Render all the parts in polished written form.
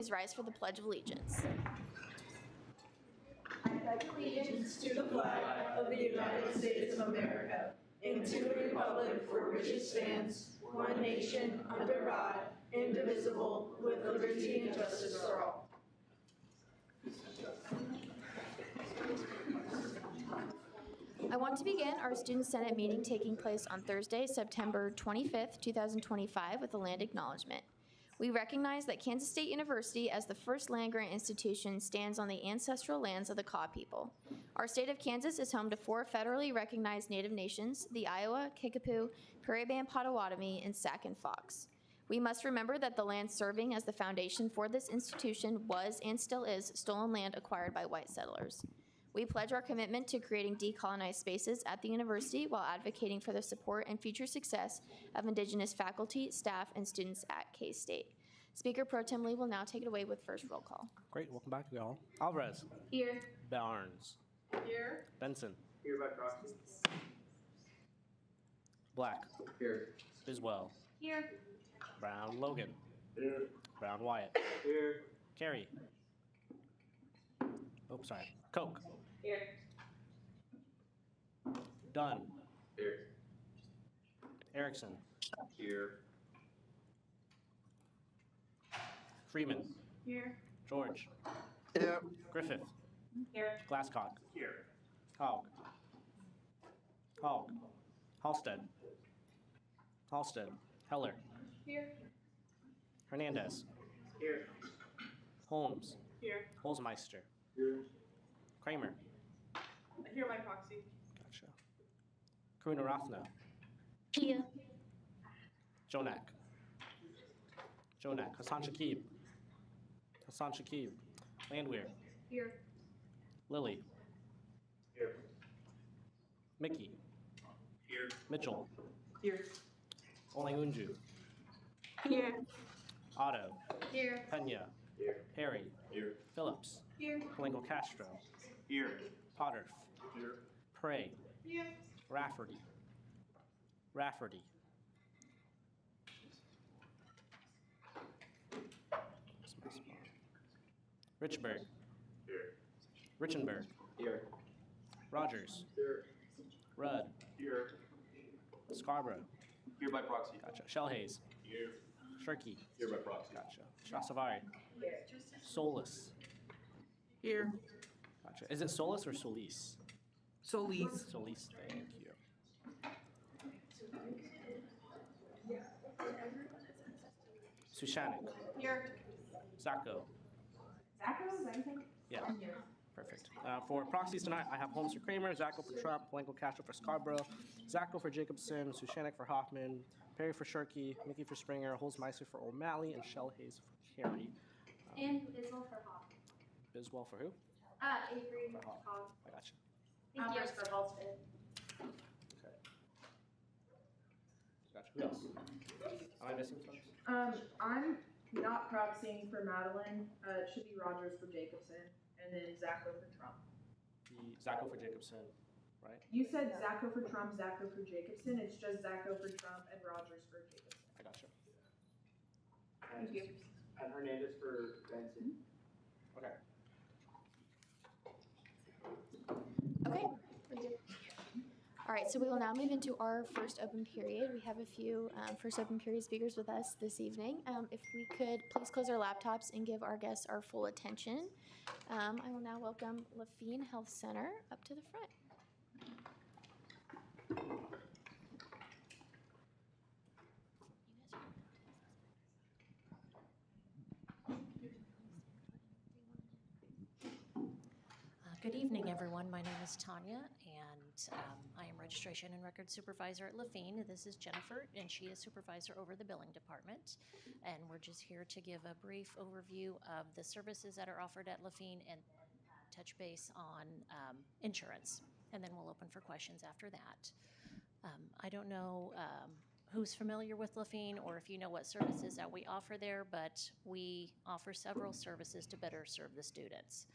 Please rise for the Pledge of Allegiance. I pledge allegiance to the flag of the United States of America and to the republic for which it stands, one nation, under God, indivisible, with liberty and justice for all. I want to begin our Student Senate meeting taking place on Thursday, September 25th, 2025 with a land acknowledgement. We recognize that Kansas State University, as the first land-grant institution, stands on the ancestral lands of the Kaw people. Our state of Kansas is home to 4 federally recognized Native nations, the Iowa, Kickapoo, Prairie Band Potawatomi, and Sac and Fox. We must remember that the land serving as the foundation for this institution was and still is stolen land acquired by white settlers. We pledge our commitment to creating decolonized spaces at the university while advocating for the support and future success of Indigenous faculty, staff, and students at K-State. Speaker Pro Tem Lee will now take it away with first roll call. Great, welcome back, y'all. Alvarez. Here. Barnes. Here. Benson. Here by proxy. Black. Here. Biswell. Here. Brown Logan. Here. Brown Wyatt. Here. Carey. Oh, sorry. Koch. Here. Dunn. Here. Erickson. Here. Freeman. Here. George. Here. Griffith. Here. Glasscock. Here. Hogg. Hogg. Halstead. Halstead. Heller. Here. Hernandez. Here. Holmes. Here. Holzmeister. Here. Kramer. Here by proxy. Gotcha. Karunaratna. Here. Jonak. Jonak. Hassan Shakib. Hassan Shakib. Landwehr. Here. Lilly. Here. Mickey. Here. Mitchell. Here. Olengunju. Here. Otto. Here. Pena. Here. Perry. Here. Phillips. Here. Palenco Castro. Here. Potter. Here. Prey. Here. Rafferty. Rafferty. Where's my spot? Richburg. Here. Richenberg. Here. Rogers. Here. Rudd. Here. Scarborough. Here by proxy. Gotcha. Shellhaze. Here. Shirky. Here by proxy. Gotcha. Strassavari. Here. Solus. Here. Gotcha. Is it Solus or Solis? Solis. Solis. Thank you. Sushanik. Here. Zacco. Zacco? Yeah. Perfect. For proxies tonight, I have Holmes for Kramer, Zacco for Trump, Palenco Castro for Scarborough, Zacco for Jacobson, Sushanik for Hoffman, Perry for Shirky, Mickey for Springer, Holzmeister for O'Malley, and Shellhaze for Carey. And Biswell for Hawk. Biswell for who? Avery For Hawk. Hawk. I gotcha. Thank you. For Halstead. Okay. Gotcha. Who else? Am I missing folks? I'm not proxying for Madeline. It should be Rogers for Jacobson, and then Zacco for Trump. The Zacco for Jacobson, right? You said Zacco for Trump, Zacco for Jacobson. It's just Zacco for Trump and Rogers for Jacobson. I gotcha. Thank you. And Hernandez for Benson. Okay. Okay. All right, so we will now move into our first open period. We have a few first open period speakers with us this evening. If we could please close our laptops and give our guests our full attention. I will now welcome Lafine Health Center up to the front. Good evening, everyone. My name is Tanya, and I am Registration and Record Supervisor at Lafine. This is Jennifer, and she is Supervisor over the Billing Department. And we're just here to give a brief overview of the services that are offered at Lafine and touch base on insurance. And then we'll open for questions after that. I don't know who's familiar with Lafine or if you know what services that we offer there, but we offer several services to better serve the students.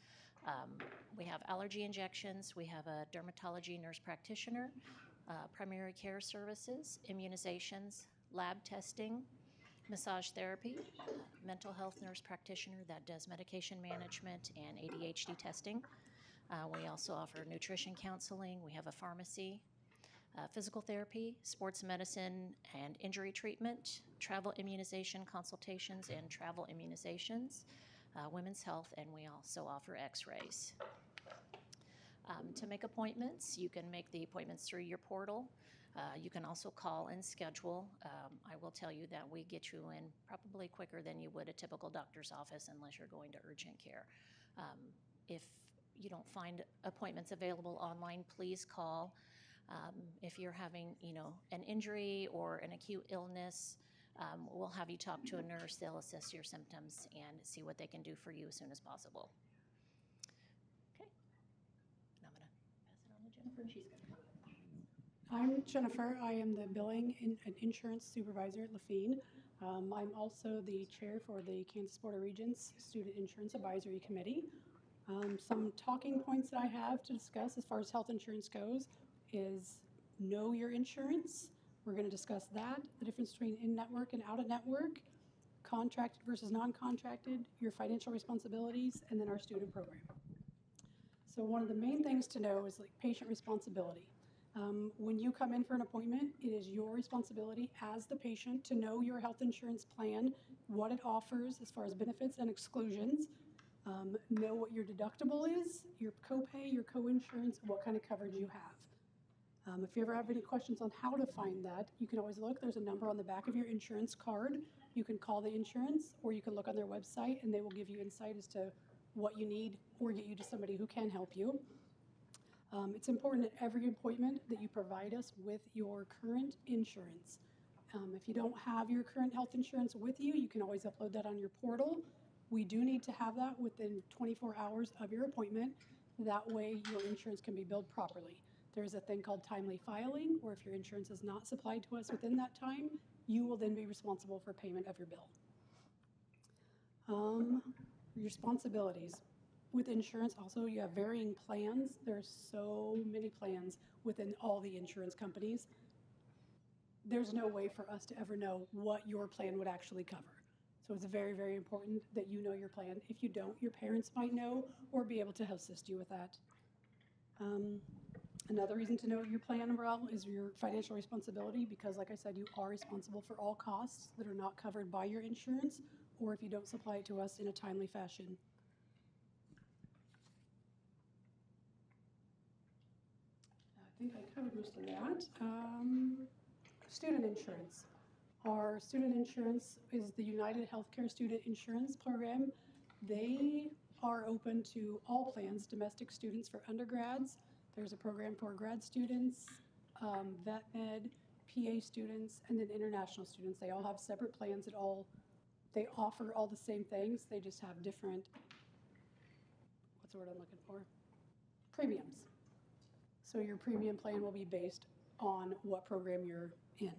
We have allergy injections, we have a dermatology nurse practitioner, primary care services, immunizations, lab testing, massage therapy, mental health nurse practitioner that does medication management and ADHD testing. We also offer nutrition counseling. We have a pharmacy, physical therapy, sports medicine and injury treatment, travel immunization consultations and travel immunizations, women's health, and we also offer x-rays. To make appointments, you can make the appointments through your portal. You can also call and schedule. I will tell you that we get you in probably quicker than you would a typical doctor's office unless you're going to urgent care. If you don't find appointments available online, please call. If you're having, an injury or an acute illness, we'll have you talk to a nurse. They'll assess your symptoms and see what they can do for you as soon as possible. Okay. And I'm going to pass it on to Jennifer, and she's going to. I'm Jennifer. I am the billing and insurance supervisor at Lafine. I'm also the chair for the Kansas Board of Regents Student Insurance Advisory Committee. Some talking points that I have to discuss as far as health insurance goes is know your insurance. We're going to discuss that, the difference between in-network and out-of-network, contracted versus non-contracted, your financial responsibilities, and then our student program. So one of the main things to know is like patient responsibility. When you come in for an appointment, it is your responsibility as the patient to know your health insurance plan, what it offers as far as benefits and exclusions, know what your deductible is, your copay, your co-insurance, what kind of coverage you have. If you ever have any questions on how to find that, you can always look. There's a number on the back of your insurance card. You can call the insurance, or you can look on their website and they will give you insight as to what you need or get you to somebody who can help you. It's important at every appointment that you provide us with your current insurance. If you don't have your current health insurance with you, you can always upload that on your portal. We do need to have that within 24 hours of your appointment. That way your insurance can be billed properly. There's a thing called timely filing, where if your insurance is not supplied to us within that time, you will then be responsible for payment of your bill. Responsibilities. With insurance, also, you have varying plans. There's so many plans within all the insurance companies. There's no way for us to ever know what your plan would actually cover. So it's very, very important that you know your plan. If you don't, your parents might know or be able to assist you with that. Another reason to know your plan well is your financial responsibility, because like I said, you are responsible for all costs that are not covered by your insurance, or if you don't supply it to us in a timely fashion. I think I covered most of that. Student insurance. Our student insurance is the United Healthcare Student Insurance Program. They are open to all plans, domestic students for undergrads. There's a program for grad students, vet med, PA students, and then international students. They all have separate plans they offer all the same things. They just have different, what's the word I'm looking for? Premiums. So your premium plan will be based on what program you're in.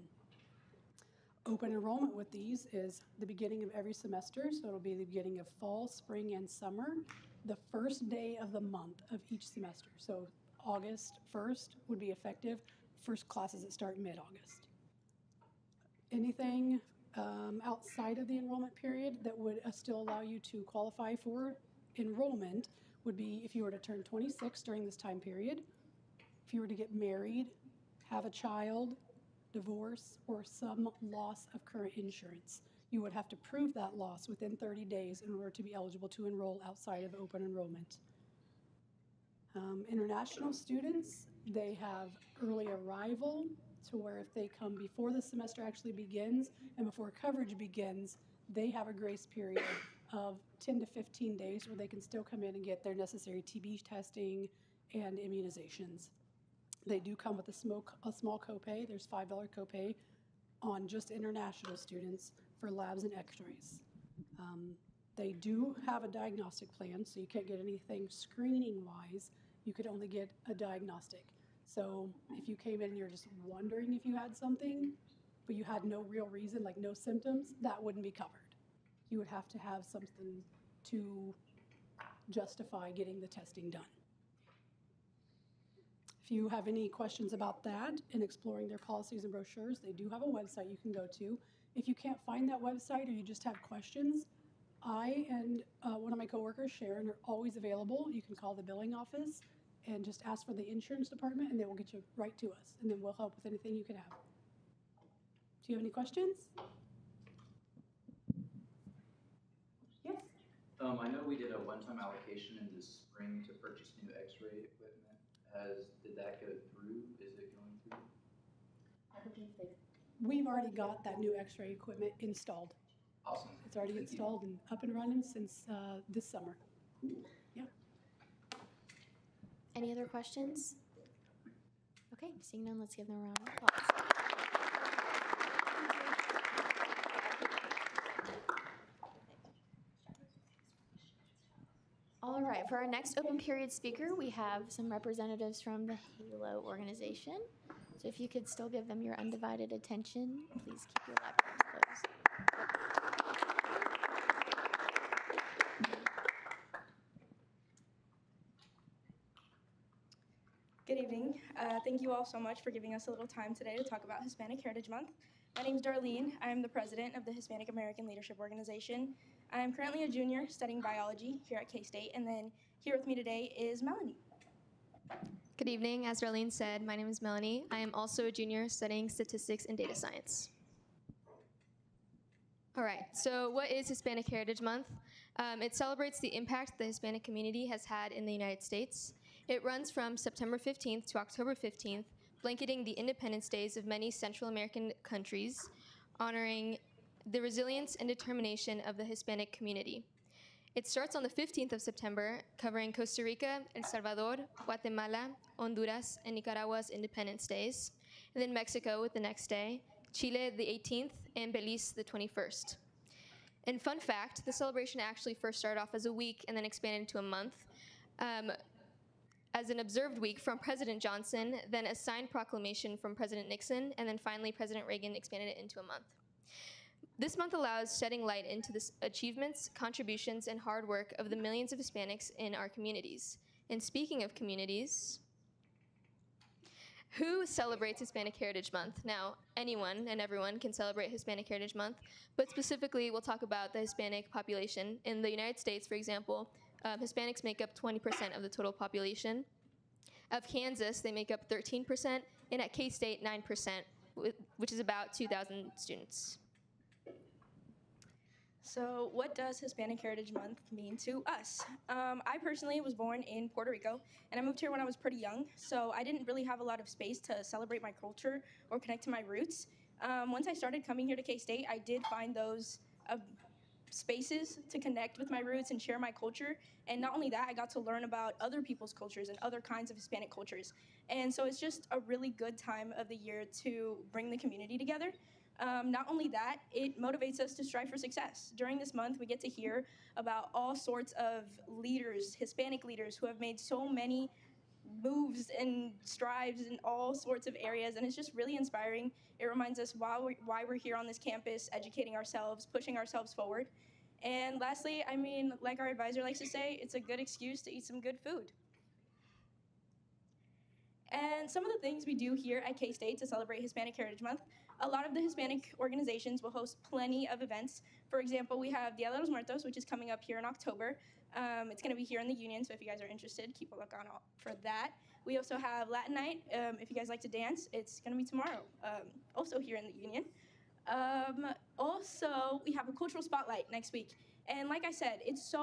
Open enrollment with these is the beginning of every semester, so it'll be the beginning of fall, spring, and summer, the first day of the month of each semester. So August 1st would be effective, first classes that start mid-August. Anything outside of the enrollment period that would still allow you to qualify for enrollment would be if you were to turn 26 during this time period, if you were to get married, have a child, divorce, or some loss of current insurance. You would have to prove that loss within 30 days in order to be eligible to enroll outside of open enrollment. International students, they have early arrival, to where if they come before the semester actually begins and before coverage begins, they have a grace period of 10 to 15 days where they can still come in and get their necessary TB testing and immunizations. They do come with a small copay. There's $5 copay on just international students for labs and x-rays. They do have a diagnostic plan, so you can't get anything screening-wise. You could only get a diagnostic. So if you came in and you're just wondering if you had something, but you had no real reason, like no symptoms, that wouldn't be covered. You would have to have something to justify getting the testing done. If you have any questions about that and exploring their policies and brochures, they do have a website you can go to. If you can't find that website or you just have questions, I and one of my coworkers, Sharon, are always available. You can call the billing office and just ask for the insurance department, and they will get you right to us, and then we'll help with anything you could have. Do you have any questions? Yes. I know we did a one-time allocation in the spring to purchase new X-ray equipment. Did that go through? Is it going through? I believe we've already got that new X-ray equipment installed. Awesome. It's already Thank you. installed and up and running since this summer. Yeah. Any other questions? Okay, seeing none, let's give them a round of applause. All right, for our next open period speaker, we have some representatives from the HALO organization. So if you could still give them your undivided attention, please keep your laptops closed. Good evening. Thank you all so much for giving us a little time today to talk about Hispanic Heritage Month. My name is Darlene. I'm the president of the Hispanic American Leadership Organization. I'm currently a junior studying biology here at K-State, and then here with me today is Melanie. Good evening. As Darlene said, my name is Melanie. I am also a junior studying statistics and data science. All right, so what is Hispanic Heritage Month? It celebrates the impact the Hispanic community has had in the United States. It runs from September 15th to October 15th, blanketing the independence days of many Central American countries, honoring the resilience and determination of the Hispanic community. It starts on the 15th of September, covering Costa Rica, El Salvador, Guatemala, Honduras, and Nicaragua's independence days, and then Mexico with the next day, Chile the 18th, and Belize the 21st. And fun fact, the celebration actually first started off as a week and then expanded to a month. As an observed week from President Johnson, then a signed proclamation from President Nixon, and then finally President Reagan expanded it into a month. This month allows shedding light into the achievements, contributions, and hard work of the millions of Hispanics in our communities. And speaking of communities, who celebrates Hispanic Heritage Month? Now, anyone and everyone can celebrate Hispanic Heritage Month, but specifically we'll talk about the Hispanic population. In the United States, for example, Hispanics make up 20% of the total population. Of Kansas, they make up 13%, and at K-State, 9%, which is about 2,000 students. So what does Hispanic Heritage Month mean to us? I personally was born in Puerto Rico, and I moved here when I was pretty young, so I didn't really have a lot of space to celebrate my culture or connect to my roots. Once I started coming here to K-State, I did find those spaces to connect with my roots and share my culture. And not only that, I got to learn about other people's cultures and other kinds of Hispanic cultures. And so it's just a really good time of the year to bring the community together. Not only that, it motivates us to strive for success. During this month, we get to hear about all sorts of leaders, Hispanic leaders, who have made so many moves and strides in all sorts of areas, and it's just really inspiring. It reminds us why we're here on this campus, educating ourselves, pushing ourselves forward. And lastly, I mean, like our advisor likes to say, it's a good excuse to eat some good food. And some of the things we do here at K-State to celebrate Hispanic Heritage Month, a lot of the Hispanic organizations will host plenty of events. For example, we have Dia de los Muertos, which is coming up here in October. It's going to be here in the Union, so if you guys are interested, keep a look on for that. We also have Latin Night. If you guys like to dance, it's going to be tomorrow, also here in the Union. Also, we have a cultural spotlight next week. And like I said, it's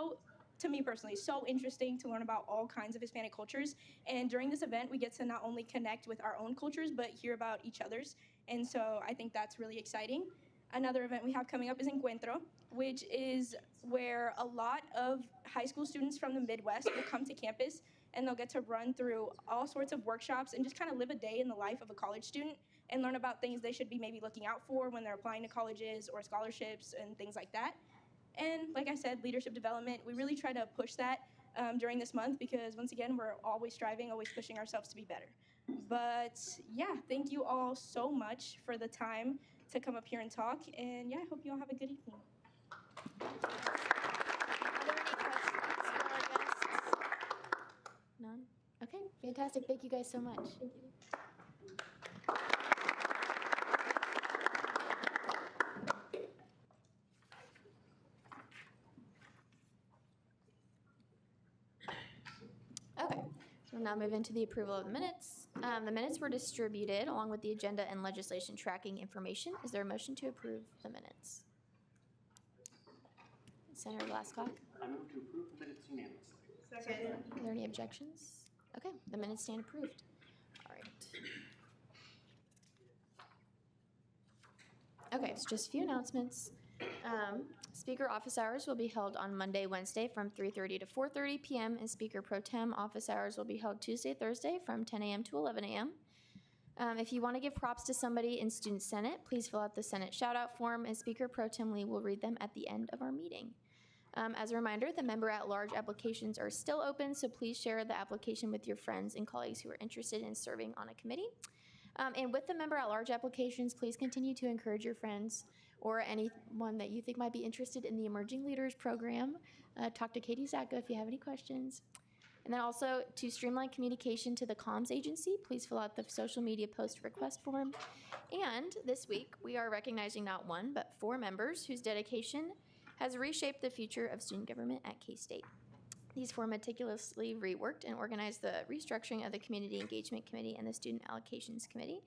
to me personally, so interesting to learn about all kinds of Hispanic cultures. And during this event, we get to not only connect with our own cultures, but hear about each other's. And so I think that's really exciting. Another event we have coming up is Encuentro, which is where a lot of high school students from the Midwest will come to campus, and they'll get to run through all sorts of workshops and just kind of live a day in the life of a college student and learn about things they should be maybe looking out for when they're applying to colleges or scholarships and things like that. And like I said, leadership development, we really try to push that during this month because, once again, we're always striving, always pushing ourselves to be better. But yeah, thank you all so much for the time to come up here and talk. And yeah, I hope you all have a good evening. Are there any questions for our guests? None? Okay, fantastic. Thank you guys so much. Thank you. We'll now move into the approval of the minutes. The minutes were distributed along with the agenda and legislation tracking information. Is there a motion to approve the minutes? Senator Glasscock, I move to approve the minutes unanimously. Second. are there any objections? Okay, the minutes stand approved. All right. Okay, it's just a few announcements. Speaker office hours will be held on Monday, Wednesday from 3:30 to 4:30 p.m. and Speaker Pro Tem office hours will be held Tuesday, Thursday from 10 a.m. to 11 a.m. If you want to give props to somebody in Student Senate, please fill out the Senate shout-out form and Speaker Pro Tem Lee will read them at the end of our meeting. As a reminder, the member-at-large applications are still open, so please share the application with your friends and colleagues who are interested in serving on a committee. And with the member-at-large applications, please continue to encourage your friends or anyone that you think might be interested in the Emerging Leaders Program. Talk to Katie Zacka if you have any questions. And then also, to streamline communication to the comms agency, please fill out the social media post request form. And this week, we are recognizing not one, but 4 members whose dedication has reshaped the future of student government at K-State. These 4 meticulously reworked and organized the restructuring of the Community Engagement Committee and the Student Allocations Committee.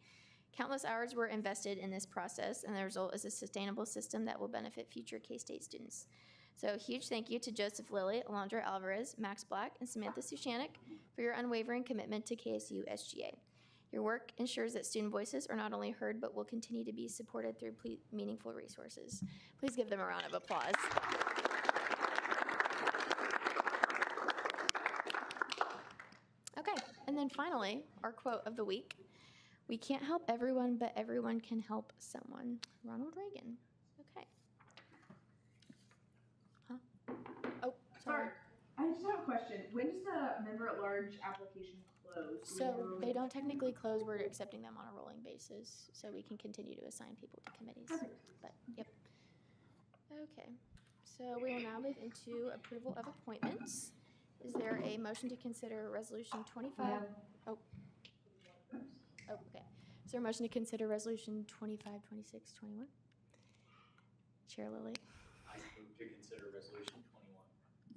Countless hours were invested in this process, and the result is a sustainable system that will benefit future K-State students. So a huge thank you to Joseph Lilly, Alondra Alvarez, Max Black, and Samantha Sushanik for your unwavering commitment to KSU SGA. Your work ensures that student voices are not only heard, but will continue to be supported through meaningful resources. Please give them a round of applause. Okay, and then finally, our quote of the week. We can't help everyone, but everyone can help someone. Ronald Reagan. Okay. Huh? Oh, sorry. I just have a question. When does the member-at-large application close? So they don't technically close. We're accepting them on a rolling basis, so we can continue to assign people to committees. Perfect. But, yep. Okay. So we will now move into approval of appointments. Is there a motion to consider Resolution 25? Oh, okay. Is there a motion to consider Resolution 25, 26, 21? Chair Lilly. I move to consider resolution 21.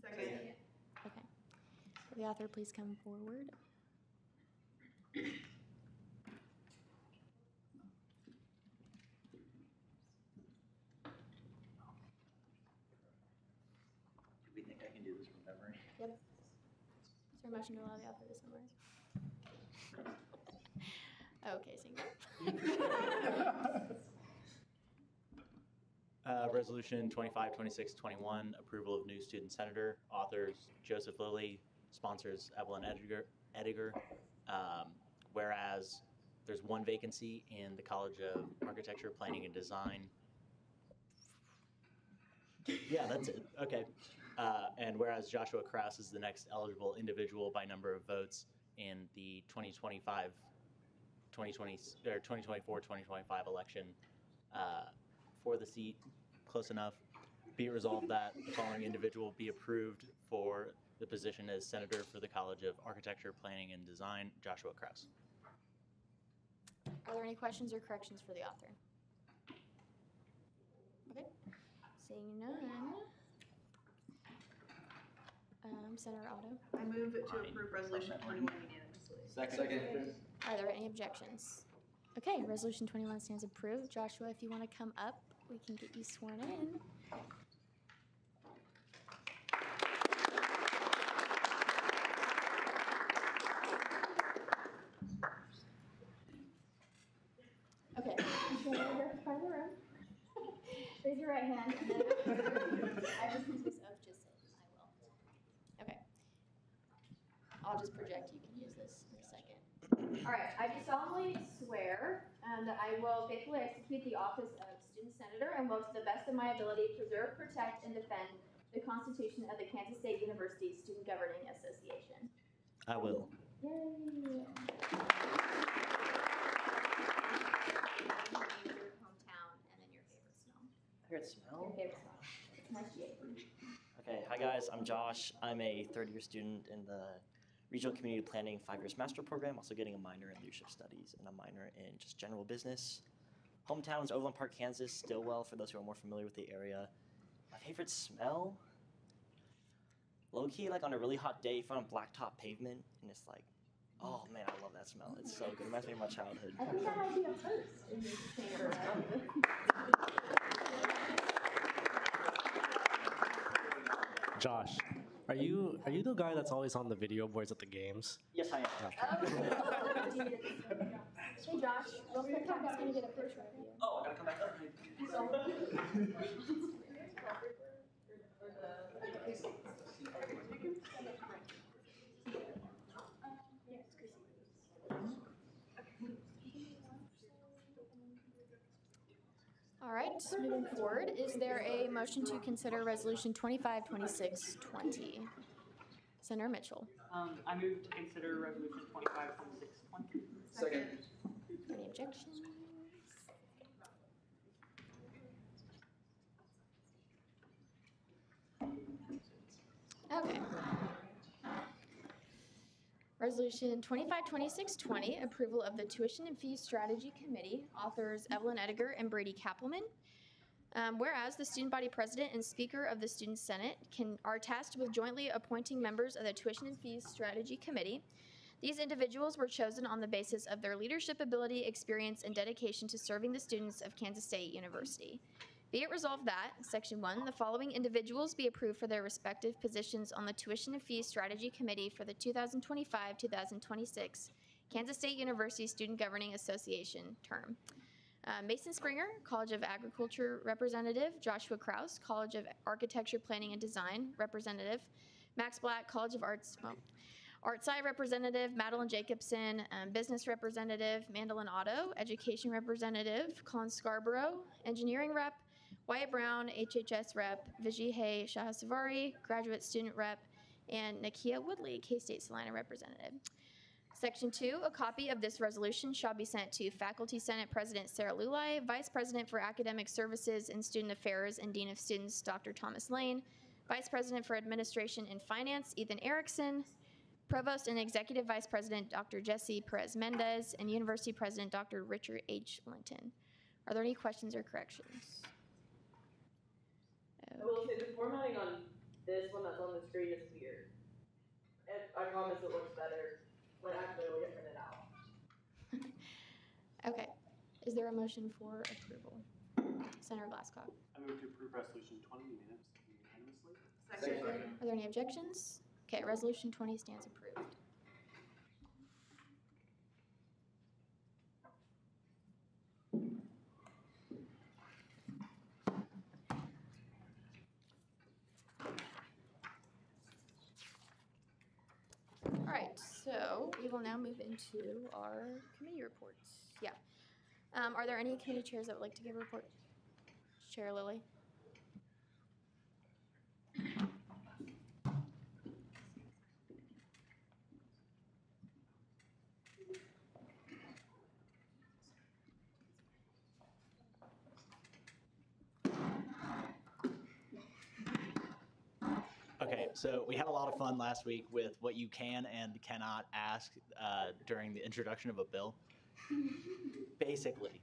Second. Okay. Will the author please come forward? Do we think I can do this from memory? Yep. Is there a motion to allow the author to summarize? Okay, single. Resolution 25, 26, 21, approval of new student senator. Authors Joseph Lilly, sponsors Evelyn Ediger. Whereas there's one vacancy in the College of Architecture, Planning, and Design. Yeah, that's it. Okay. And whereas Joshua Krause is the next eligible individual by number of votes in the 2024-2025 election for the seat, close enough. Be it resolved that the following individual be approved for the position as senator for the College of Architecture, Planning, and Design, Joshua Krause. Are there any questions or corrections for the author? Okay. Seeing none. Senator Otto. I move to approve resolution 21 unanimously. Second. Are there any objections? Okay, resolution 21 stands approved. Joshua, if you want to come up, we can get you sworn in. Okay, I'm going to go by the room. Raise your right hand, and then I just use this oath, just say I will. Okay. I'll just project, you can use this in a second. All right, I do solemnly swear that I will faithfully execute the office of student senator and will, to the best of my ability, preserve, protect, and defend the Constitution of the Kansas State University Student Governing Association. I will. Yay! Your hometown and then your favorite smell. Favorite smell? Your favorite smell. It's nice GA. Okay, hi guys, I'm Josh. I'm a third-year student in the Regional Community Planning 5-year master program, also getting a minor in leadership studies and a minor in just general business. Hometown is Overland Park, Kansas, Stillwell, for those who are more familiar with the area. My favorite smell? Low-key, like on a really hot day, you find on blacktop pavement, and it's like Oh man, I love that smell. It's so good. It reminds me of my childhood. I think that might be a first in this chamber. Josh, are you the guy that's always on the video boards at the games? Yes, I am. Hey Josh, real quick, I'm just gonna get a picture of you. Oh, I gotta come back up. All right, moving forward, is there a motion to consider Resolution 252620? Senator Mitchell. I move to consider resolution 252620. Second. Any objections? Okay. Resolution 252620, approval of the Tuition and Fees Strategy Committee, authors Evelyn Ediger and Brady Kappelman. Whereas the student body president and speaker of the Student Senate are tasked with jointly appointing members of the Tuition and Fees Strategy Committee. These individuals were chosen on the basis of their leadership ability, experience, and dedication to serving the students of Kansas State University. Be it resolved that, Section 1, the following individuals be approved for their respective positions on the Tuition and Fees Strategy Committee for the 2025-2026 Kansas State University Student Governing Association term. Mason Springer, College of Agriculture Representative. Joshua Kraus, College of Architecture, Planning, and Design Representative. Max Black, College of Arts, ArtSci Representative. Madeline Jacobson, Business Representative. Mandolin Otto, Education Representative. Colin Scarborough, Engineering Rep. Wyatt Brown, HHS Rep. Vijay Shahasavari, Graduate Student Rep. And Nakia Woodley, K-State Salina Representative. Section 2, a copy of this resolution shall be sent to Faculty Senate President Sarah Lulai, Vice President for Academic Services and Student Affairs and Dean of Students Dr. Thomas Lane, Vice President for Administration and Finance Ethan Erickson, Provost and Executive Vice President Dr. Jesse Perez Mendez, and University President Dr. Richard H. Linton. Are there any questions or corrections? I will say the formatting on this one that's on the screen is weird. I promise it looks better when actually we get printed out. Okay. Is there a motion for approval? Senator Glasscock. I move to approve resolution 20 unanimously. Second. Are there any objections? Okay, resolution 20 stands approved. All right, so we will now move into our committee reports. Yeah. Are there any committee chairs that would like to give a report? Chair Lilly. Okay, so we had a lot of fun last week with what you can and cannot ask during the introduction of a bill. Basically,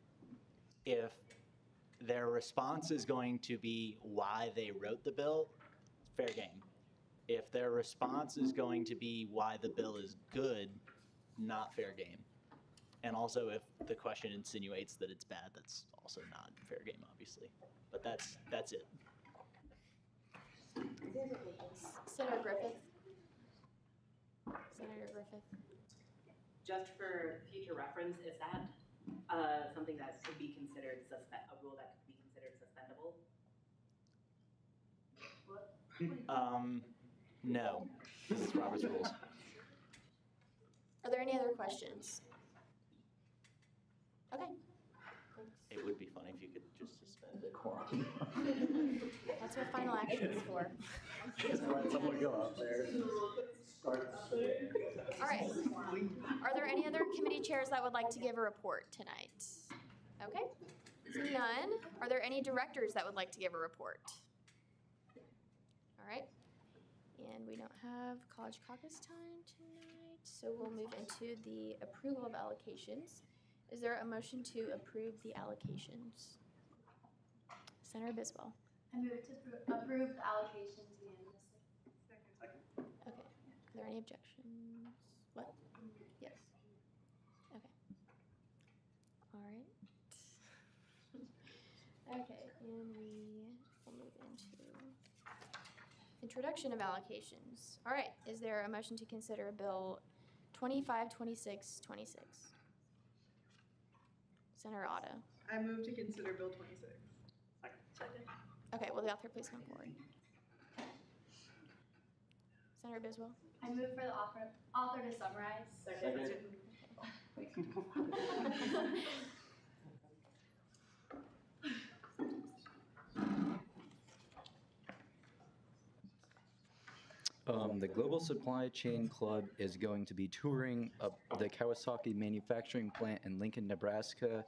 if their response is going to be why they wrote the bill, fair game. If their response is going to be why the bill is good, not fair game. And also, if the question insinuates that it's bad, that's also not fair game, obviously. But that's it. Senator Griffith. Senator Griffith. Just for future reference, is that something that could be considered a rule that could be considered suspendable? No. This is Robert's rules. Are there any other questions? Okay. Thanks. It would be funny if you could just suspend the quorum. That's what final action is for. Someone go out there. Start. All right. Are there any other committee chairs that would like to give a report tonight? Okay. Seeing none. Are there any directors that would like to give a report? All right. And we don't have college caucus time tonight, so we'll move into the approval of allocations. Is there a motion to approve the allocations? Senator Biswell. I move to approve the allocations unanimously. Okay. Are there any objections? What? Yes. Okay. All right. Okay, and we will move into introduction of allocations. All right, is there a motion to consider Bill 252626? Senator Otto. I move to consider Bill 26. Second. Okay, will the author please come forward? Senator Biswell. I move for the author to summarize. Second. The Global Supply Chain Club is going to be touring the Kawasaki manufacturing plant in Lincoln, Nebraska.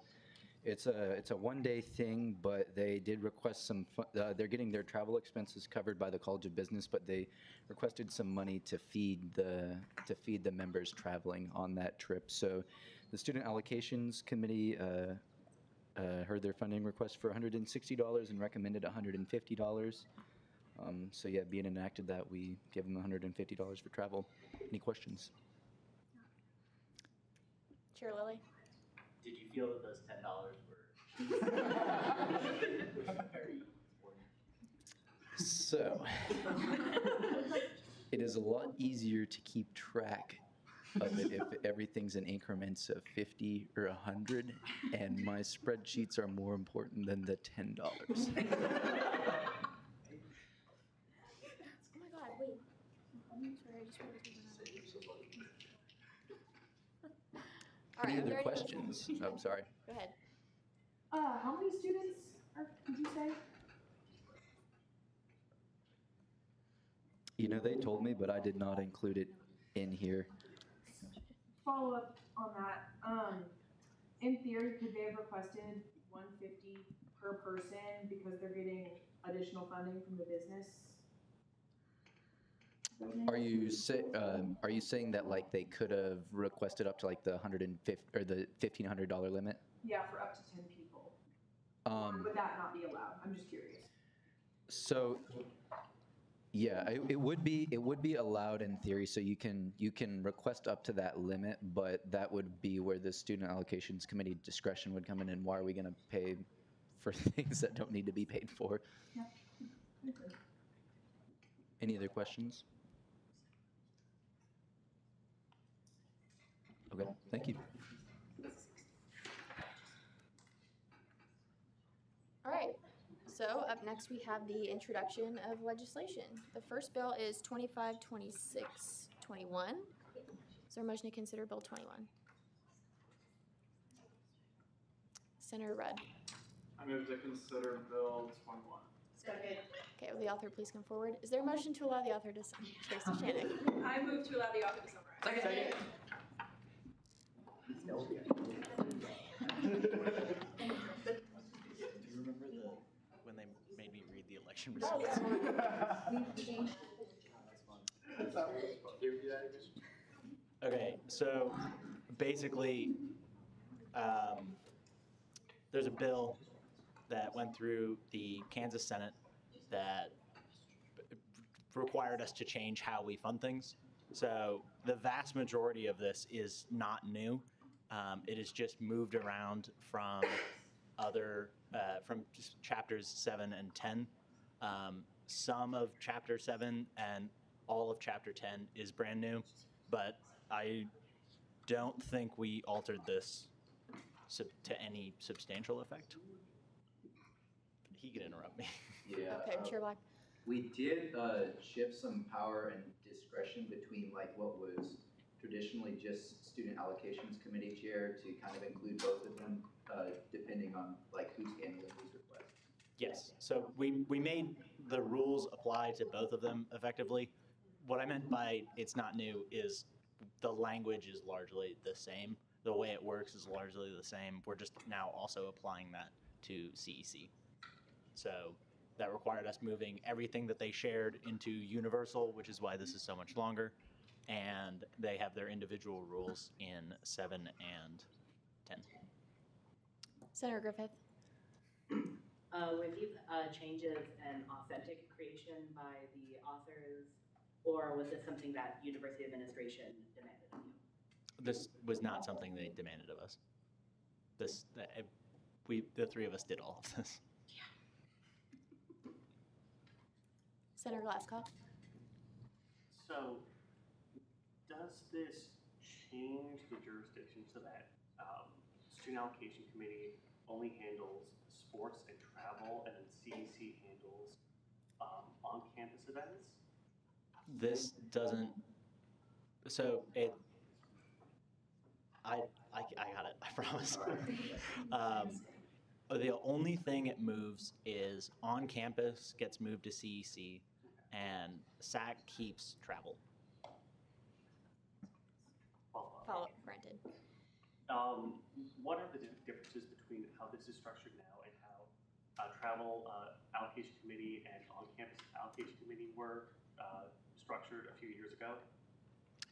It's a one-day thing, but they did request some. They're getting their travel expenses covered by the College of Business, but they requested some money to feed the members traveling on that trip. So, the Student Allocations Committee heard their funding request for $160 and recommended $150. So yeah, being enacted that, we give them $150 for travel. Any questions? Chair Lilly. Did you feel that those $10 were very important? So, it is a lot easier to keep track of it if everything's in increments of 50 or 100, and my spreadsheets are more important than the $10. Oh my God, wait. Sorry, I just realized we were not. All right, Any are other there questions? Oh, sorry. Go ahead. How many students did you say? You know, they told me, but I did not include it in here. Follow up on that. In theory, could they have requested $150 per person because they're getting additional funding from the business? Are you saying that like they could have requested up to like the $150 or the $1,500 limit? Yeah, for up to 10 people. Would that not be allowed? I'm just curious. So, yeah, it would be allowed in theory. So you can request up to that limit, but that would be where the Student Allocations Committee discretion would come in. And why are we going to pay for things that don't need to be paid for? Yeah. Any other questions? Okay, thank you. All right. So up next we have the introduction of legislation. The first bill is 252621. Is there a motion to consider Bill 21? Senator Rudd. I move to consider Bill 21. Second. Okay, will the author please come forward? Is there a motion to allow the author to summarize? Tracy Shannon. I move to allow the author to summarize. Second. Do you remember when they made me read the election results? Okay, so basically, there's a bill that went through the Kansas Senate that required us to change how we fund things. So the vast majority of this is not new. It is just moved around from from just chapters 7 and 10. Some of chapter 7 and all of chapter 10 is brand new, but I don't think we altered this to any substantial effect. He could interrupt me. Yeah. Okay, Chair Black. We did shift some power and discretion between like what was traditionally just Student Allocations Committee chair to kind of include both of them, depending on like who's handling whose request. Yes, so we made the rules apply to both of them effectively. What I meant by it's not new is the language is largely the same. The way it works is largely the same. We're just now also applying that to CEC. So that required us moving everything that they shared into Universal, which is why this is so much longer. And they have their individual rules in 7 and 10. Senator Griffith. Were these changes an authentic creation by the authors, or was this something that university administration demanded of you? This was not something they demanded of us. The three of us did all of this. Senator Glasscock? So, does this change the jurisdiction so that student allocation committee only handles sports and travel, and then CEC handles on-campus events? This doesn't. So it. I got it. I promise. The only thing it moves is on campus gets moved to CEC, and SAC keeps travel. Follow-up, granted. What are the differences between how this is structured now and how travel allocation committee and on-campus allocation committee were structured a few years ago?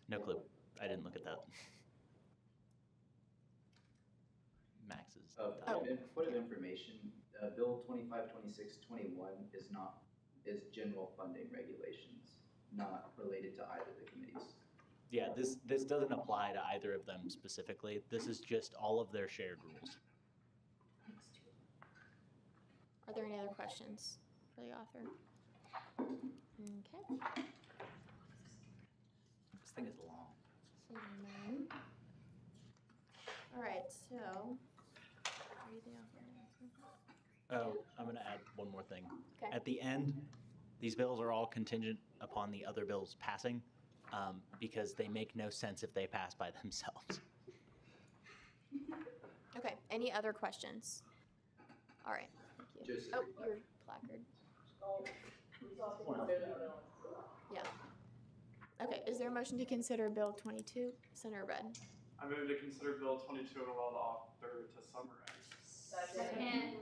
No clue. I didn't look at that. Max's. Point of information, Bill 25, 26, 21 is general funding regulations, not related to either of the committees. Yeah, this doesn't apply to either of them specifically. This is just all of their shared rules. Are there any other questions for the author? Okay. This thing is long. All right, so. Oh, I'm going to add one more thing. Okay. At the end, these bills are all contingent upon the other bills passing because they make no sense if they pass by themselves. Okay, any other questions? All right, thank you. Oh, your placard. Yeah. Okay, is there a motion to consider Bill 22? Senator Rudd. I move to consider Bill 22 and allow the author to summarize. Second.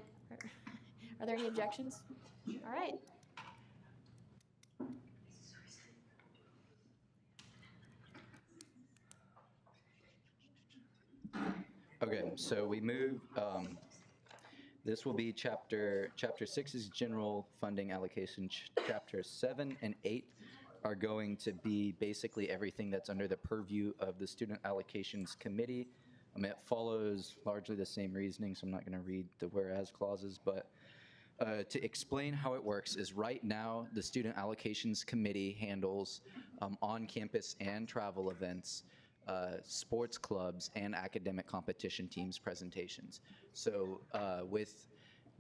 Are there any objections? All right. Okay, so we move, this will be chapter 6 is general funding allocation. Chapter 7 and 8 are going to be basically everything that's under the purview of the Student Allocations Committee. It follows largely the same reasoning, so I'm not going to read the whereas clauses, but to explain how it works is right now the Student Allocations Committee handles on-campus and travel events, sports clubs, and academic competition teams presentations. So with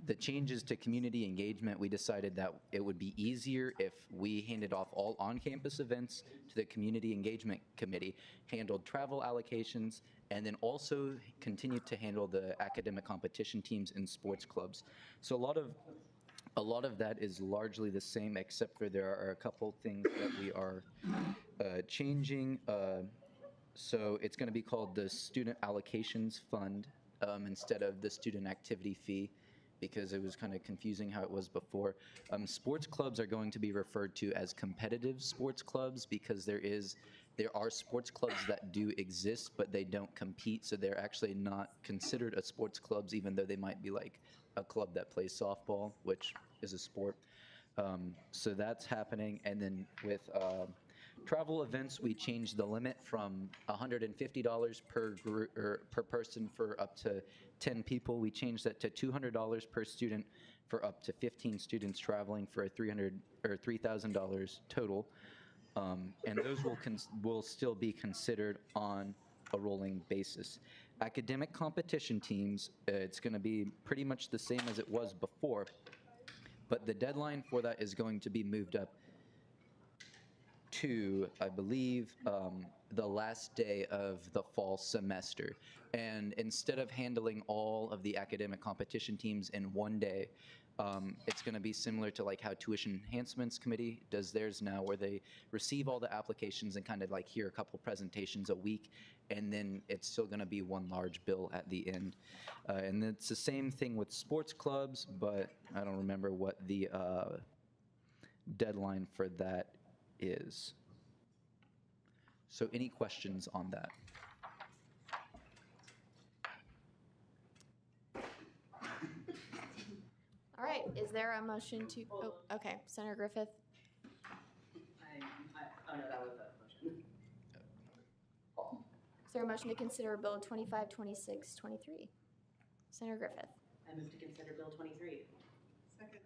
the changes to community engagement, we decided that it would be easier if we handed off all on-campus events to the Community Engagement Committee, handled travel allocations, and then also continued to handle the academic competition teams and sports clubs. So a lot of that is largely the same, except for there are a couple things that we are changing. So it's going to be called the Student Allocations Fund instead of the Student Activity Fee, because it was kind of confusing how it was before. Sports clubs are going to be referred to as competitive sports clubs because there are sports clubs that do exist, but they don't compete, so they're actually not considered as sports clubs, even though they might be like a club that plays softball, which is a sport. So that's happening, and then with travel events, we changed the limit from $150 per group or per person for up to 10 people. We changed that to $200 per student for up to 15 students traveling for a $3,000 total. And those will still be considered on a rolling basis. Academic competition teams, it's going to be pretty much the same as it was before, but the deadline for that is going to be moved up to, I believe, the last day of the fall semester. And instead of handling all of the academic competition teams in one day, it's going to be similar to like how Tuition Enhancements Committee does theirs now, where they receive all the applications and kind of like hear a couple presentations a week, and then it's still going to be one large bill at the end. And it's the same thing with sports clubs, but I don't remember what the deadline for that is. So any questions on that? All right, is there a motion to, oh, okay, Senator Griffith? Oh no, that was a motion. there a motion to consider Bill 252623? Senator Griffith. I move to consider Bill 23. Second.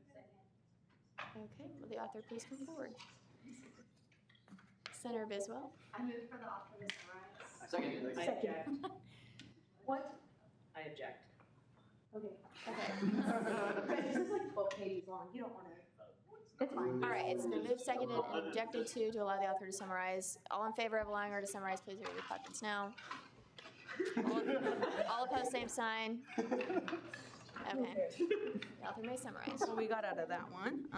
Okay, will the author please come forward? Senator Biswell. I move for the author to summarize. Second. I object. What? I object. Okay. This is like 12 pages long. You don't want to. It's fine. All right, it's been moved, seconded, and objected to allow the author to summarize. All in favor of allowing her to summarize, please raise your placards now. All opposed, same sign. Okay. The author may summarize. So we got out of that one.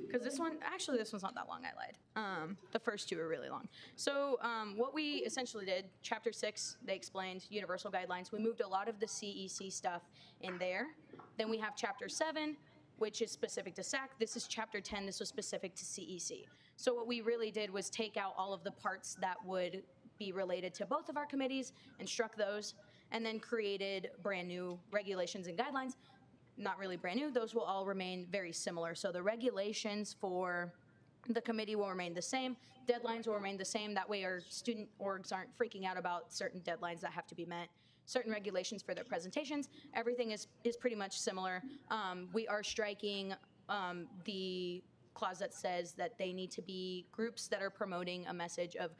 Because this one's not that long, I lied. The first two are really long. So what we essentially did, Chapter 6, they explained universal guidelines. We moved a lot of the CEC stuff in there. Then we have Chapter 7, which is specific to SAC. This is Chapter 10. This was specific to CEC. So what we really did was take out all of the parts that would be related to both of our committees and struck those, and then created brand new regulations and guidelines. Not really brand new, those will all remain very similar. So the regulations for the committee will remain the same, deadlines will remain the same, that way our student orgs aren't freaking out about certain deadlines that have to be met, certain regulations for their presentations, everything is pretty much similar. We are striking the clause that says that they need to be groups that are promoting a message of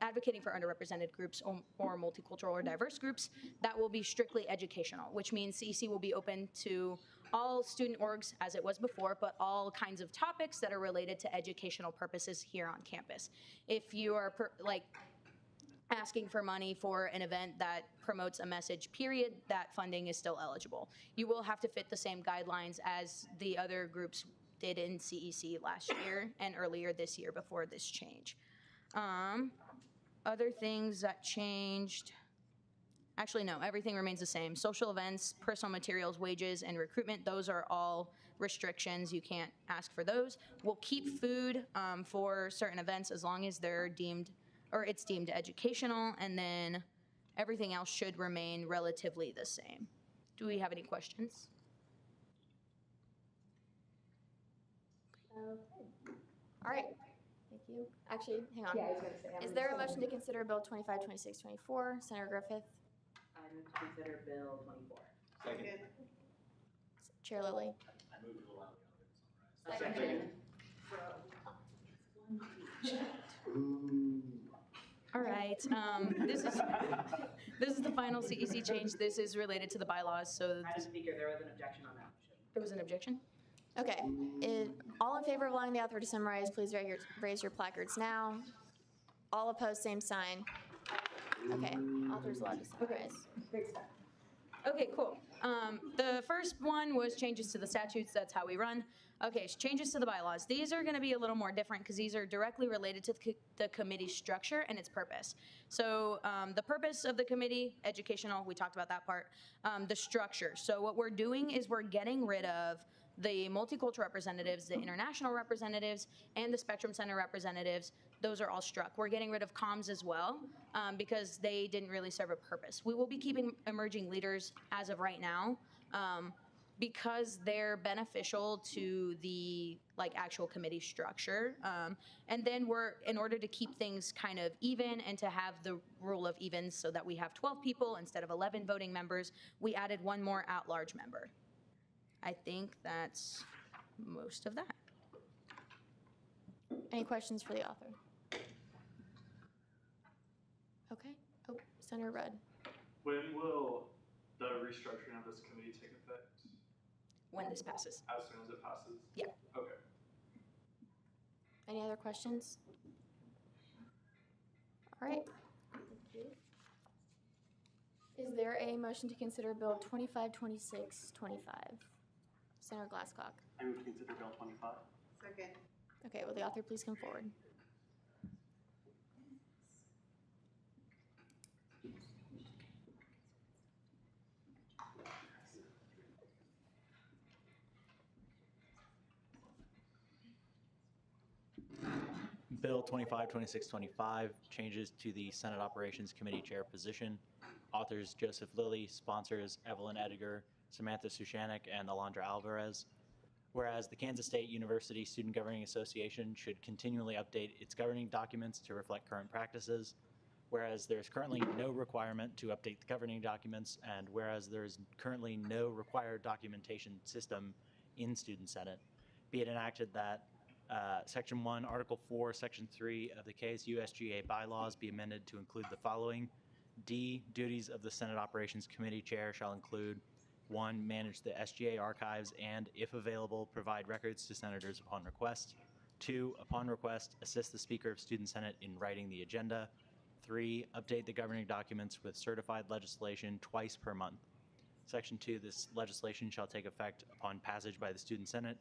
advocating for underrepresented groups or multicultural or diverse groups. That will be strictly educational, which means CEC will be open to all student orgs as it was before, but all kinds of topics that are related to educational purposes here on campus. If you are asking for money for an event that promotes a message, period, that funding is still eligible. You will have to fit the same guidelines as the other groups did in CEC last year and earlier this year before this change. Other things that changed, actually no, everything remains the same. Social events, personal materials, wages, and recruitment, those are all restrictions. You can't ask for those. We'll keep food for certain events as long as they're deemed, or it's deemed educational, and then everything else should remain relatively the same. Do we have any questions? Okay. All right. Thank you. Actually, hang on. Yeah, I was gonna say, I'm Is there a gonna motion to consider Bill 252624? Senator Griffith. I move to consider Bill 24. Second. Chair Lilly. I move to allow the author to summarize. Second. All right, this is the final CEC change. This is related to the bylaws, so Madam Speaker, there was an objection on that motion. there was an objection. Okay. All in favor of allowing the author to summarize, please raise your placards now. All opposed, same sign. Okay. Author's allowed to summarize. Great stuff. Okay, cool. The first one was changes to the statutes. That's how we run. Okay, changes to the bylaws. These are going to be a little more different because these are directly related to the committee structure and its purpose. So the purpose of the committee, educational, we talked about that part. The structure. So what we're doing is we're getting rid of the multicultural representatives, the international representatives, and the Spectrum Center representatives. Those are all struck. We're getting rid of comms as well because they didn't really serve a purpose. We will be keeping emerging leaders as of right now because they're beneficial to the actual committee structure. And then in order to keep things kind of even and to have the rule of evens so that we have 12 people instead of 11 voting members, we added one more at-large member. I think that's most of that. Any questions for the author? Okay. Oh, Senator Rudd. When will the restructuring of this committee take effect? When this passes. As soon as it passes? Yeah. Okay. Any other questions? All right. Is there a motion to consider Bill 252625? Senator Glasscock. I move to consider Bill 25. Second. Okay, will the author please come forward? Bill 252625 changes to the Senate Operations Committee Chair position. Authors Joseph Lilly, sponsors Evelyn Edgar, Samantha Sushanek, and Alondra Alvarez. Whereas the Kansas State University Student Governing Association should continually update its governing documents to reflect current practices. whereas there's currently no requirement to update the governing documents, and whereas there's currently no required documentation system in Student Senate, be it enacted that Section 1, Article 4, Section 3 of the KSU SGA bylaws be amended to include the following. D, duties of the Senate Operations Committee Chair shall include 1, manage the SGA archives and, if available, provide records to senators upon request. 2, upon request, assist the Speaker of Student Senate in writing the agenda. 3, update the governing documents with certified legislation twice per month. Section 2, this legislation shall take effect upon passage by the Student Senate,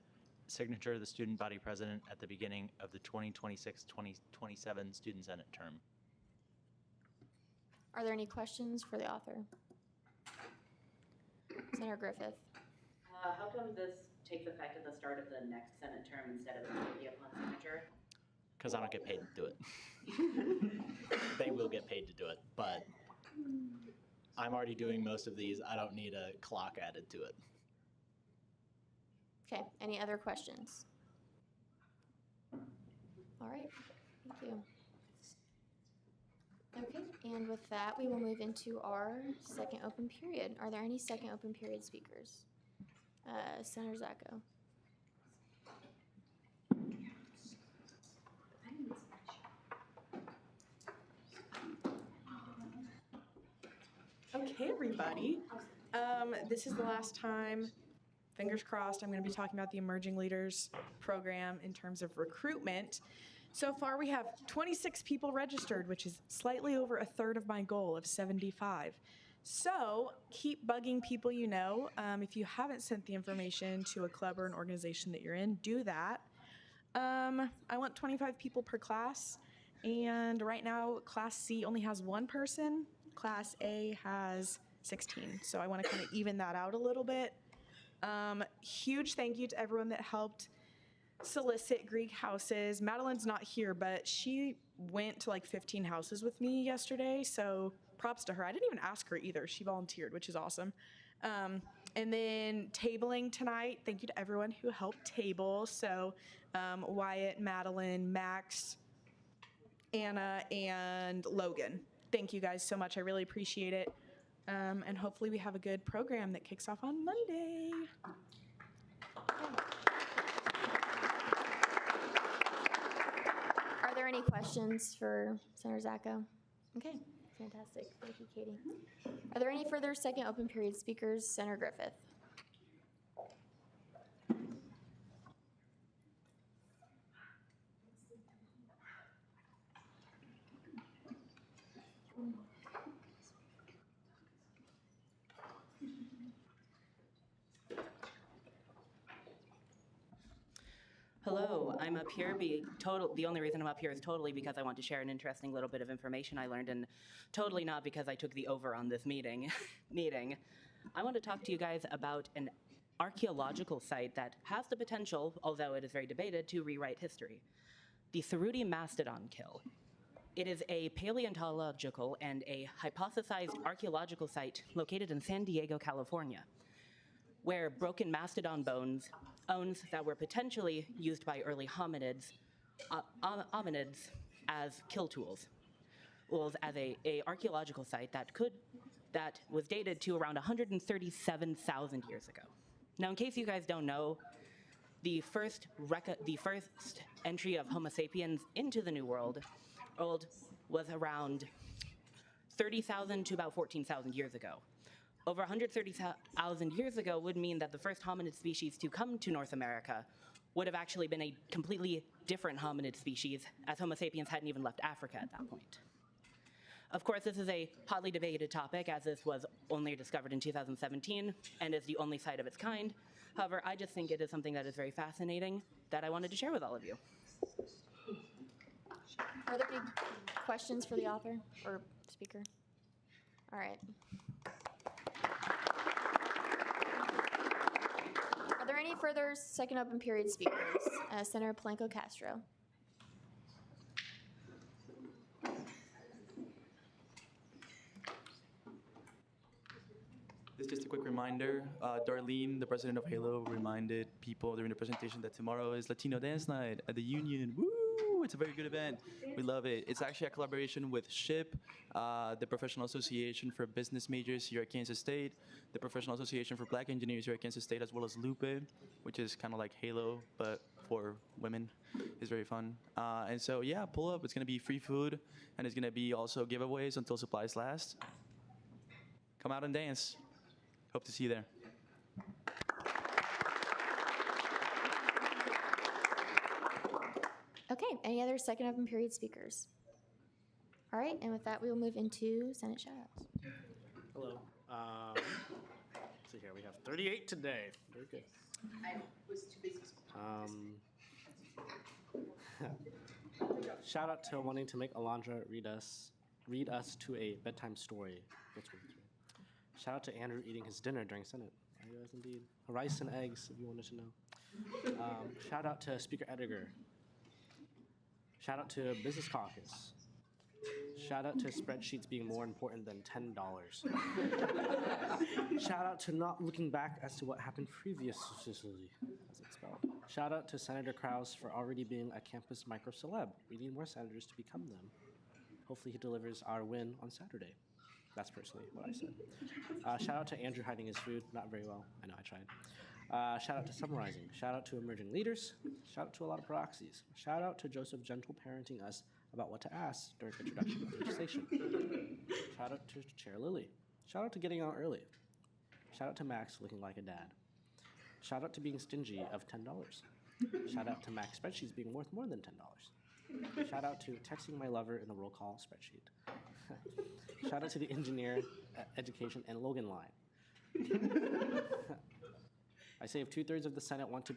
signature of the Student Body President at the beginning of the 2026-2027 Student Senate term. Are there any questions for the author? Senator Griffith. How come this takes effect at the start of the next Senate term instead of immediately upon signature? Because I don't get paid to do it. They will get paid to do it, but I'm already doing most of these. I don't need a clock added to it. Okay, any other questions? All right, thank you. Okay, and with that, we will move into our second open period. Are there any second open period speakers? Senator Zacko. Okay, everybody. This is the last time, fingers crossed, I'm going to be talking about the Emerging Leaders Program in terms of recruitment. So far, we have 26 people registered, which is slightly over a third of my goal of 75. So keep bugging people you know. If you haven't sent the information to a club or an organization that you're in, do that. I want 25 people per class, and right now, Class C only has 1 person. Class A has 16, so I want to kind of even that out a little bit. Huge thank you to everyone that helped solicit Greek houses. Madeline's not here, but she went to like 15 houses with me yesterday, so props to her. I didn't even ask her either. She volunteered, which is awesome. And then tabling tonight, thank you to everyone who helped table. So Wyatt, Madeline, Max, Anna, and Logan. Thank you guys so much. I really appreciate it. And hopefully we have a good program that kicks off on Monday. Are there any questions for Senator Zacko? Okay, fantastic. Thank you, Katie. Are there any further second open period speakers? Senator Griffith. Hello, I'm up here. The only reason I'm up here is totally because I want to share an interesting little bit of information I learned, and totally not because I took the over on this meeting. I want to talk to you guys about an archaeological site that has the potential, although it is very debated, to rewrite history. The Cerruti Mastodon Kill. It is a paleontological and a hypothesized archaeological site located in San Diego, California, where broken mastodon bones that were potentially used by early hominids as kill tools as a archaeological site that was dated to around 137,000 years ago. Now, in case you guys don't know, the first entry of Homo sapiens into the New World was around 30,000 to about 14,000 years ago. Over 130,000 years ago would mean that the first hominid species to come to North America would have actually been a completely different hominid species, as Homo sapiens hadn't even left Africa at that point. Of course, this is a hotly debated topic, as this was only discovered in 2017 and is the only site of its kind. However, I just think it is something that is very fascinating that I wanted to share with all of you. Are there any questions for the author or speaker? All right. Are there any further second open period speakers? Senator Blanco Castro. It's just a quick reminder. Darlene, the president of HALO, reminded people during the presentation that tomorrow is Latino Dance Night at the Union. Woo! It's a very good event. We love it. It's actually a collaboration with SHIP, the Professional Association for Business Majors here at Kansas State, the Professional Association for Black Engineers here at Kansas State, as well as Lupe, which is kind of like Halo, but for women. It's very fun. And so, yeah, pull up. It's going to be free food, and it's going to be also giveaways until supplies last. Come out and dance. Hope to see you there. Okay, any other second open period speakers? All right, and with that, we will move into Senate shoutouts. Hello. So here we have 38 today. Very good. I was too busy. Shout out to wanting to make Alondra read us to a bedtime story. Shout out to Andrew eating his dinner during Senate. Yes, indeed. Rice and eggs, if you wanted to know. Shout out to Speaker Edgar. Shout out to Business Caucus. Shout out to spreadsheets being more important than $10. Shout out to not looking back as to what happened previously, as it's spelled. Shout out to Senator Krause for already being a campus micro-celeb. We need more senators to become them. Hopefully he delivers our win on Saturday. That's personally what I said. Shout out to Andrew hiding his food. Not very well. I know, I tried. Shout out to Summarizing. Shout out to Emerging Leaders. Shout out to a lot of proxies. Shout out to Joseph Gentle parenting us about what to ask during introduction of legislation. Shout out to Chair Lilly. Shout out to getting out early. Shout out to Max looking like a dad. Shout out to being stingy of $10. Shout out to Max spreadsheets being worth more than $10. Shout out to texting my lover in the roll call spreadsheet. Shout out to the engineer, education, and Logan line. I say if 2/3 of the Senate want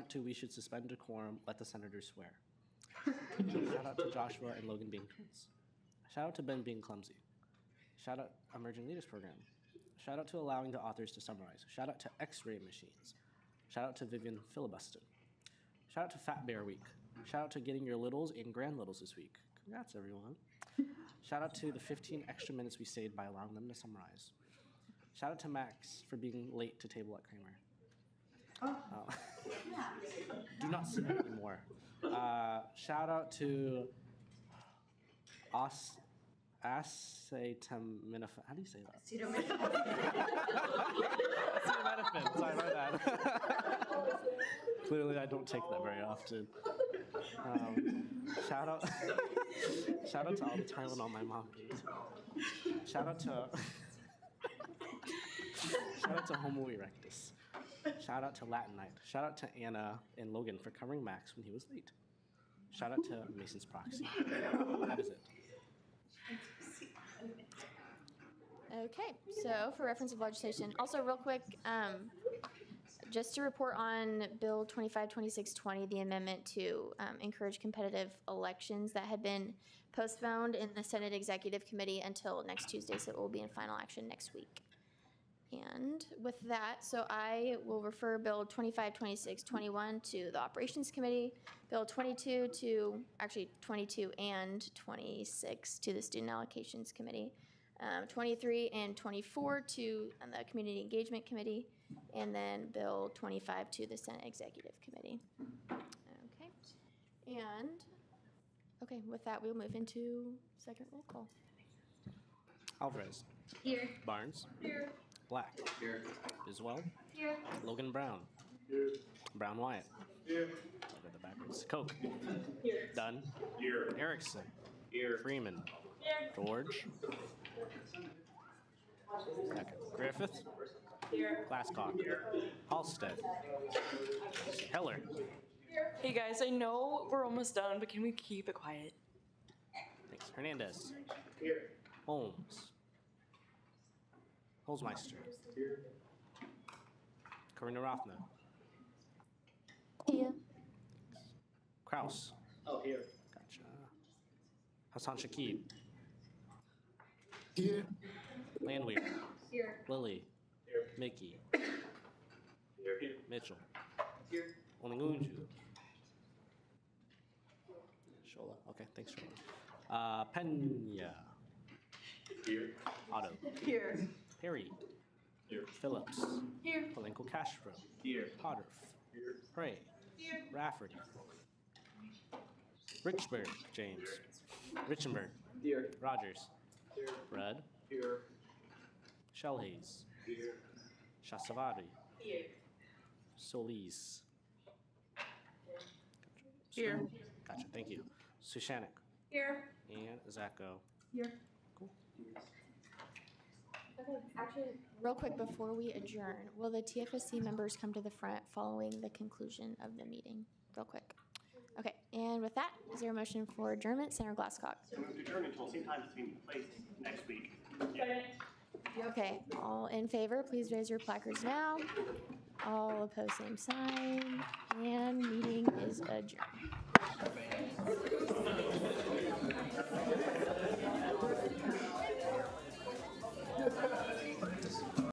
to, we should suspend decorum, let the senators swear. Shout out to Joshua and Logan being twins. Shout out to Ben being clumsy. Shout out Emerging Leaders Program. Shout out to allowing the authors to summarize. Shout out to X-ray machines. Shout out to Vivian Filibustin. Shout out to Fat Bear Week. Shout out to getting your littles and grand littles this week. Congrats, everyone. Shout out to the 15 extra minutes we saved by allowing them to summarize. Shout out to Max for being late to table at Kramer. Do not sit anymore. Shout out to acetaminophen. How do you say that? Acetaminophen. Sorry about that. Clearly, I don't take that very often. Shout out to all the Tylenol my mom gave. Shout out to Homo erectus. Shout out to Latin Night. Shout out to Anna and Logan for covering Max when he was late. Shout out to Mason's Proxy. That is it. Okay, so for reference of legislation, also real quick, just to report on Bill 252620, the amendment to encourage competitive elections that had been postponed in the Senate Executive Committee until next Tuesday, so it will be in final action next week. And with that, so I will refer Bill 252621 to the Operations Committee, Bill 22 and 26 to the Student Allocations Committee, 23 and 24 to the Community Engagement Committee, and then Bill 25 to the Senate Executive Committee. Okay, and with that, we'll move into second roll call. Alvarez. Here. Barnes. Here. Black. Here. Biswell. Here. Logan Brown. Here. Brown Wyatt. Here. Go the backwards. Koch. Here. Dunn. Here. Erickson. Here. Freeman. Here. George. Second. Griffith. Here. Glasscock. Halstead. Heller. Hey guys, I know we're almost done, but can we keep it quiet? Thanks. Hernandez. Here. Holmes. Holzmeister. Here. Karina Rothman. Here. Kraus. Oh, here. Gotcha. Hassan Shakib. Here. Landwehr. Here. Lily. Here. Mickey. Here. Mitchell. Here. Olingunju. Shola. Okay, thanks, Shola. Pena. Here. Otto. Here. Perry. Here. Phillips. Here. Palenko Castro. Here. Potter. Here. Prey. Here. Rafferty. Richburg, James. Richenberg. Here. Rogers. Here. Rudd. Here. Shellhaze. Here. Shasavadi. Here. Solis. Here. Gotcha, thank you. Sushanik. Here. And Zacco. Here. Okay, actually, real quick before we adjourn, will the TFSC members come to the front following the conclusion of the meeting? Real quick. Okay, and with that, is there a motion for adjournment? Senator Glasscock. So move to adjourn until same time as being placed next week. Okay, all in favor, please raise your placards now. All opposed, same sign. And meeting is adjourned.